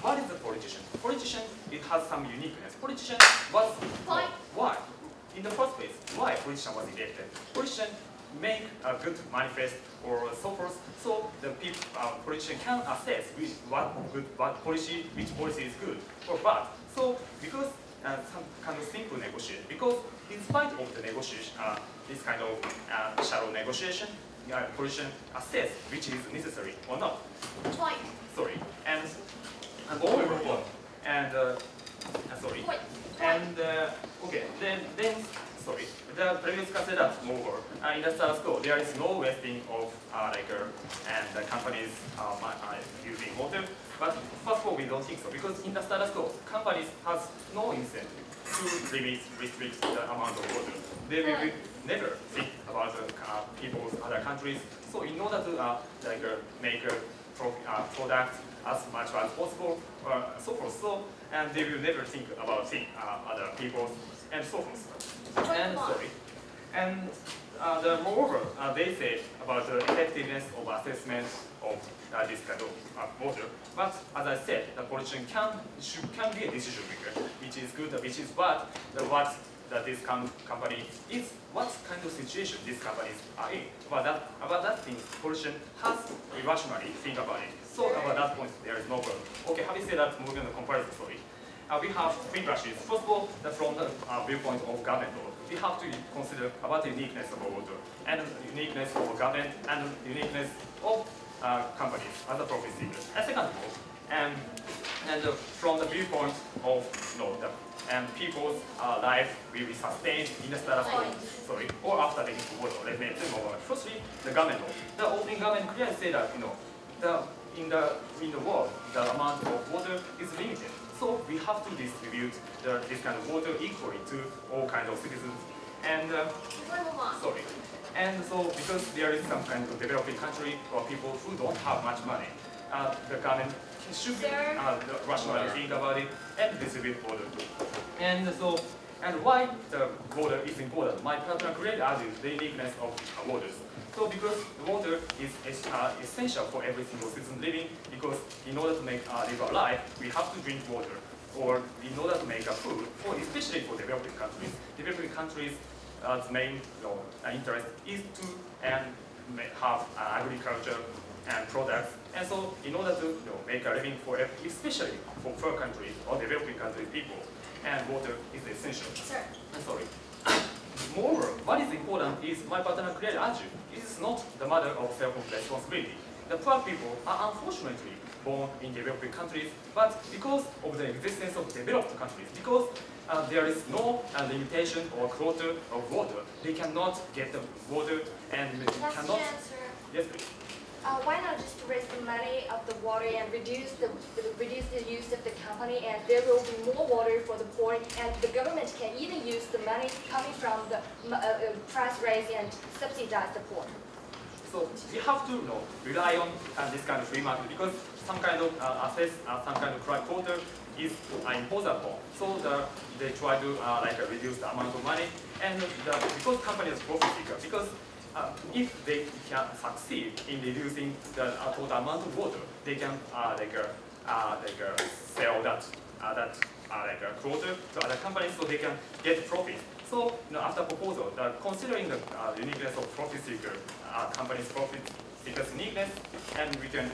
what is the politician? Politician, it has some uniqueness. Politician was, why? In the first place, why politician was elected? Politician make a good manifest or so forth, so the people, politician can assess which policy is good or bad. So because some kind of simple negotiation, because in spite of the negotiation, this kind of shallow negotiation, politician assess which is necessary or not. Sorry, and moreover, and sorry, and okay, then sorry. The previous guy said that moreover, in the status quo, there is no wasting of and the companies using water. But first of all, we don't think so, because in the status quo, companies has no incentive to restrict the amount of water. They will never think about people's other countries. So in order to make a product as much as possible, so forth. So and they will never think about other people's and so forth. And sorry, and moreover, they say about the effectiveness of assessment of this kind of water. But as I said, the politician can be a decision maker, which is good, which is bad. This company is, what kind of situation these companies are in. About that thing, politician has irrationally think about it. So about that point, there is no problem. Okay, having said that, moving on to comparison story. We have three brushes. First of all, from the viewpoint of government law, we have to consider about the uniqueness of water, and uniqueness of government, and uniqueness of companies as a profit seekers. And second of all, and from the viewpoint of people's life will be sustained in the status quo, or after taking to water. Let me think about it. Firstly, the government law. The opening government clearly say that in the world the amount of water is limited. So we have to distribute this kind of water equally to all kinds of citizens. And and so because there is some kind of developing country or people who don't have much money, the government should be rationally think about it and distribute water. And why the water is important? My partner clearly argues the uniqueness of waters. So because water is essential for every single citizen living, because in order to make live our life, we have to drink water. Or in order to make a food, especially for developing countries. Developing countries' main interest is to have agriculture and products. And so in order to make a living for, especially for poor countries or developing countries people, and water is essential. Sir. I'm sorry. Moreover, what is important is my partner clearly argued, it is not the matter of self-responsibility. The poor people are unfortunately born in developing countries, but because of the existence of developed countries, because there is no limitation or quota of water, they cannot get the water and cannot. Yes, please. Why not just raise the money of the water and reduce the use of the company, and there will be more water for the poor, and the government can even use the money coming from the price raise and subsidize the poor. So we have to rely on this kind of free market, because some kind of some kind of quota is imposed upon. So they try to reduce the amount of money, and because companies profit seeker, because if they can succeed in reducing the total amount of water, they can sell that quota to other companies, so they can get profit. So after proposal, considering the uniqueness of profit seeker, companies' profit seekers' uniqueness, and we can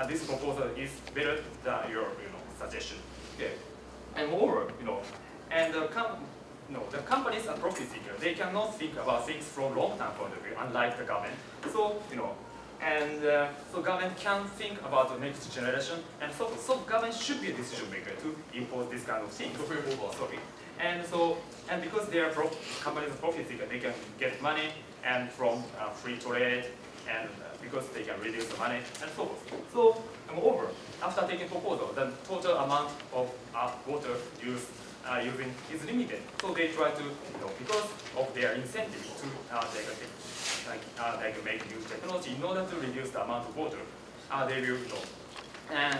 this proposal is better than your suggestion. Okay, and moreover, the companies are profit seeker. They cannot think about things from long-term point of view, unlike the government. So so government can think about the next generation, and so government should be a decision maker to impose this kind of thing. Sorry, and because they are companies are profit seeker, they can get money and from free trade, and because they can reduce the money and so forth. So moreover, after taking proposal, the total amount of water using is limited. So they try to, because of their incentive to make new technology in order to reduce the amount of water, they will, and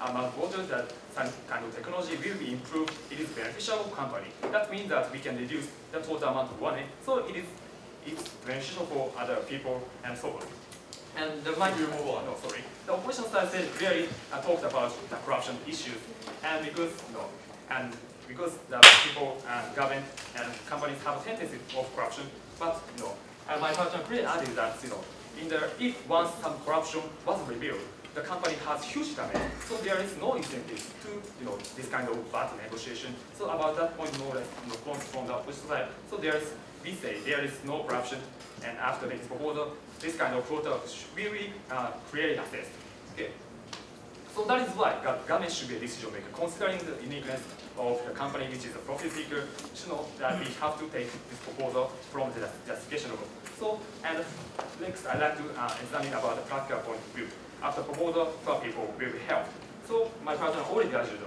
amount of water that some kind of technology will be improved. It is beneficial for company. That means that we can reduce the total amount of money. So it's beneficial for other people and so on. And the opposition side said really talked about the corruption issues, and because the people and government and companies have a tendency of corruption, but and my partner really added that if once some corruption was revealed, the company has huge damage, so there is no incentive to this kind of bad negotiation. So about that point, more or less, from the opposition side, so we say there is no corruption, and after this proposal, this kind of quota will be clearly assessed. Okay. So that is why government should be a decision maker, considering the uniqueness of the company which is a profit seeker, should know that we have to take this proposal from the justification of it. So, and next I'd like to examine about the practical point of view. After proposal, for people will be helped. So my partner already graduated,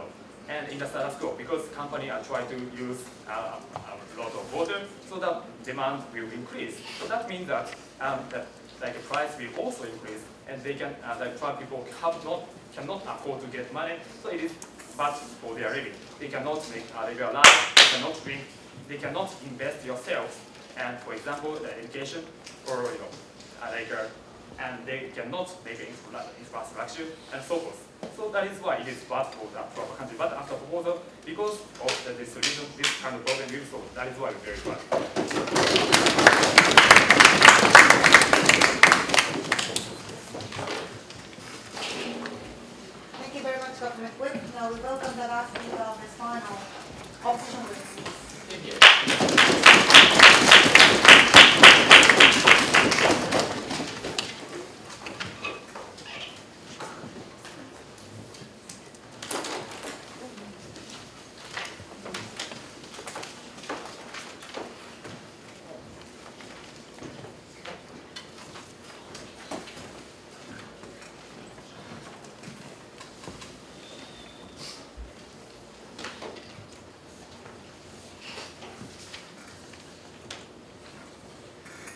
and in the status quo, because company are trying to use a lot of water, so the demand will increase. So that means that the price will also increase, and they can people cannot afford to get money. So it is bad for their living. They cannot make their life. They cannot drink. They cannot invest yourselves. And for example, the education or and they cannot make infrastructure and so forth. So that is why it is bad for our country. But after proposal, because of the solution, this kind of problem will solve. That is why we're very glad. Thank you very much, Dr. McWitt. Now we welcome the last speaker of this final opposition group. Thank you.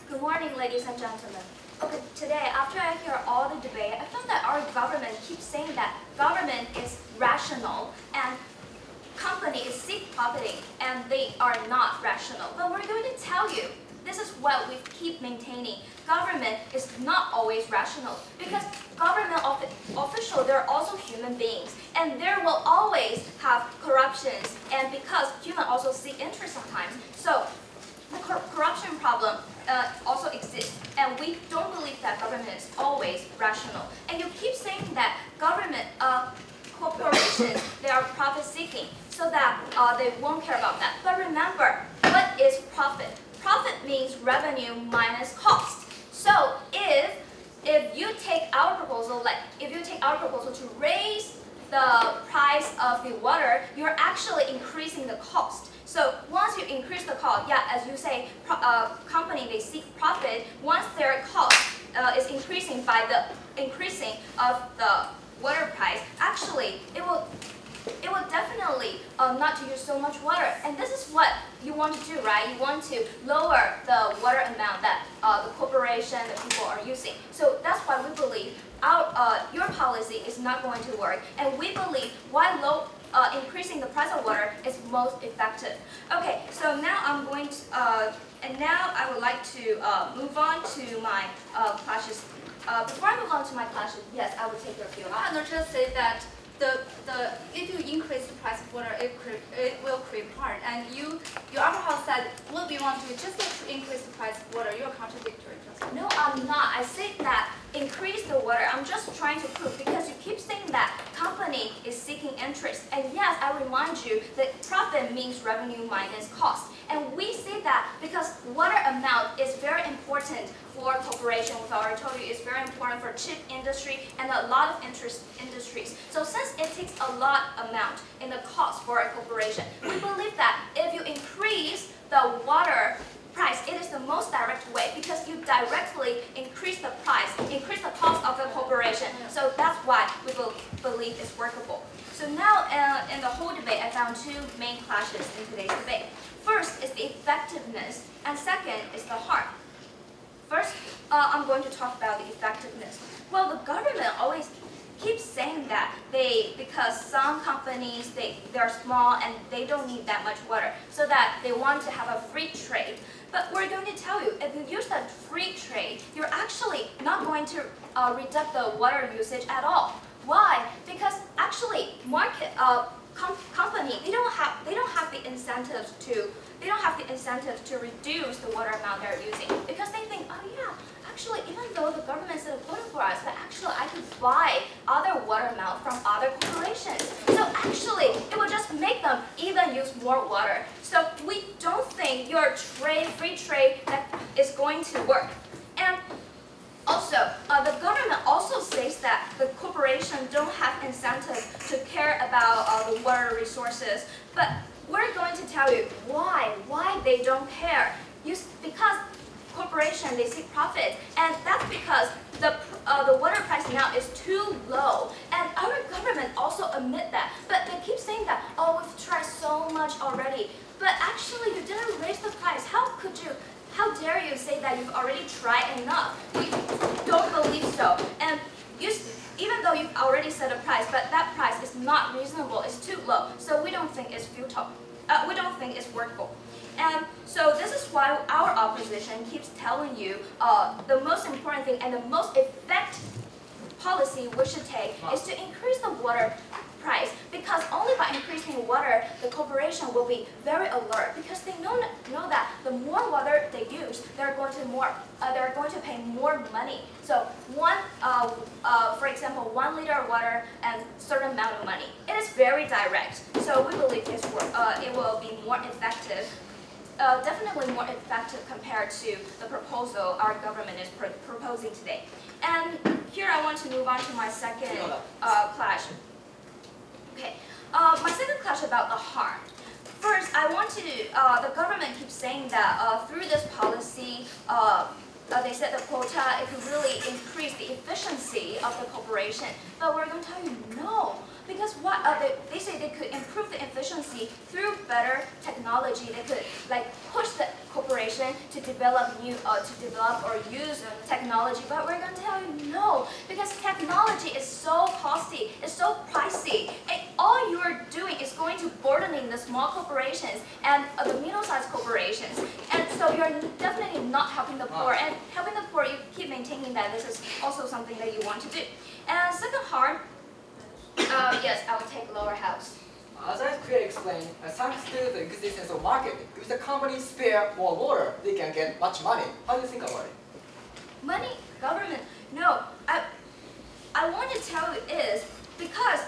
Good morning, ladies and gentlemen. Okay, today, after I hear all the debate, I felt that our government keeps saying that government is rational and company is seek profiting, and they are not rational. But we're going to tell you, this is what we keep maintaining. Government is not always rational, because government officials, they're also human beings, and there will always have corruptions, and because humans also seek interest sometimes. So the corruption problem also exists, and we don't believe that government is always rational. And you keep saying that government, corporations, they are profit-seeking, so that they won't care about that. But remember, what is profit? Profit means revenue minus cost. So if you take our proposal, to raise the price of the water, you're actually increasing the cost. So once you increase the cost, yeah, as you say, company, they seek profit. Once their cost is increasing by the increasing of the water price, actually it will definitely not to use so much water. And this is what you want to do, right? You want to lower the water amount that the corporation, the people are using. So that's why we believe your policy is not going to work. And we believe increasing the price of water is most effective. Okay, so now I'm going to, and now I would like to move on to my clashes. Before I move on to my clashes, yes, I will take your view. I will just say that if you increase the price of water, it will create harm. And your other house said, what we want to do just to increase the price of water. You're contradictory. No, I'm not. I said that increase the water. I'm just trying to prove, because you keep saying that company is seeking interest. And yes, I remind you that profit means revenue minus cost. And we say that because water amount is very important for corporation. We've already told you it's very important for chip industry and a lot of industries. So since it takes a lot amount in the cost for a corporation, we believe that if you increase the water price, it is the most direct way, because you directly increase the price, increase the cost of the corporation. So that's why we believe it's workable. So now in the whole debate, I found two main clashes in today's debate. First is the effectiveness, and second is the harm. First, I'm going to talk about the effectiveness. Well, the government always keep saying that because some companies, they're small and they don't need that much water, so that they want to have a free trade. But we're going to tell you, if you use that free trade, you're actually not going to reduce the water usage at all. Why? Because actually, company, they don't have the incentives to reduce the water amount they're using, because they think, oh yeah, actually, even though the government set a quota for us, but actually I could buy other water amount from other corporations. So actually, it will just make them even use more water. So we don't think your free trade that is going to work. And also, the government also says that the corporation don't have incentive to care about the water resources. But we're going to tell you why they don't care. Because corporation, they seek profit, and that's because the water price now is too low. And our government also admit that, but they keep saying that, oh, we've tried so much already. But actually, you didn't raise the price. How dare you say that you've already tried enough? We don't believe so. And even though you've already set a price, but that price is not reasonable, it's too low. So we don't think it's futile. We don't think it's workable. And so this is why our opposition keeps telling you the most important thing and the most effective policy we should take is to increase the water price, because only by increasing water, the corporation will be very alert, because they know that the more water they use, they're going to pay more money. So for example, 1 liter of water and certain amount of money. It is very direct. So we believe it will be more effective. Definitely more effective compared to the proposal our government is proposing today. And here I want to move on to my second clash. Okay, my second clash about the harm. First, I want to, the government keeps saying that through this policy, they set the quota, it could really increase the efficiency of the corporation. But we're going to tell you no. Because they say they could improve the efficiency through better technology. They could push the corporation to develop or use technology. But we're going to tell you no, because technology is so costly, it's so pricey, and all you're doing is going to burdening the small corporations and the middle-sized corporations. And so you're definitely not helping the poor. And helping the poor, you keep maintaining that this is also something that you want to do. And second harm. Yes, I will take lower house. As I clearly explained, thanks to the existence of market, if the companies spare more water, they can get much money. How do you think about it? Money, government, no. I want to tell you is because